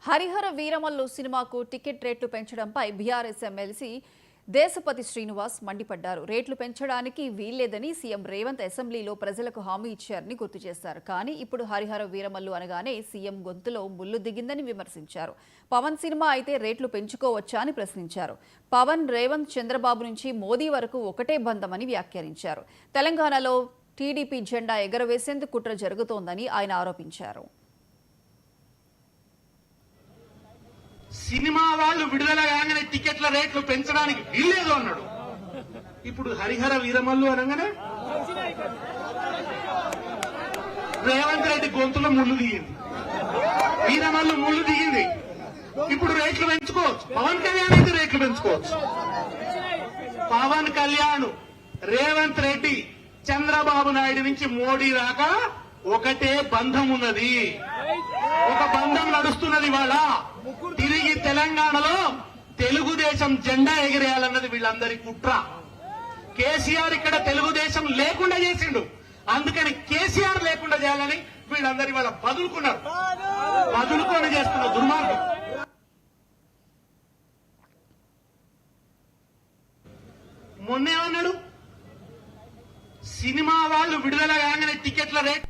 హరిహర వీరమల్లు సినిమాకు టికెట్ రేట్లు పెంచడంపై BRS MLC Deshapati Srinivas మండిపడ్డారు. రేట్లు పెంచడానికి వీల్లేదని సీఎం రేవంత్ అసెంబ్లీలో ప్రజలకు హామీ ఇచ్చారని గుర్తు చేశారు. కానీ ఇప్పుడు హరిహర వీరమల్లు అనగానే సీఎం గొంతులో ముల్లు దిగిందని విమర్శించారు. పవన్ సినిమా అయితే రేట్లు పెంచుకోవచ్చా అని ప్రశ్నించారు. పవన్, రేవంత్, చంద్రబాబు నుంచి మోదీ వరకు ఒకటే బంధమని వ్యాఖ్యానించారు. తెలంగాణలో టీడీపీ జెండా ఎగరవేసేందుకు కుట్ర జరుగుతోందని ఆయన ఆరోపించారు. సినిమా వాళ్ళు విడుదల కాగానే టికెట్ల రేట్లు పెంచడానికి వీల్లేదు అన్నాడు. ఇప్పుడు హరిహర వీరమల్లు అనగానే రేవంత్ రెడ్డి గొంతులో ముళ్ళు దిగింది, వీరమల్లు ముళ్ళు దిగింది. ఇప్పుడు రేట్లు పెంచుకోవచ్చు. పవన్ కళ్యాణ్ అయితే రేట్లు పెంచుకోవచ్చు. పవన్ కళ్యాణ్, రేవంత్ రెడ్డి, చంద్రబాబు నాయుడు నుంచి మోడీ దాకా ఒకటే బంధం ఉన్నది, ఒక బంధం నడుస్తున్నది. వాళ్ళ తిరిగి తెలంగాణలో తెలుగుదేశం జెండా ఎగిరేయాలన్నది వీళ్ళందరి కుట్ర. కేసీఆర్ ఇక్కడ తెలుగుదేశం లేకుండా చేసిండు, అందుకని కేసీఆర్ లేకుండా చేయాలని వీళ్ళందరి వాళ్ళ బదులుకున్నారు. బదులుకొని చేస్తున్న దుర్మార్గం. మొన్నేమన్నాడు, సినిమా వాళ్ళు విడుదల కాగానే టికెట్ల రేట్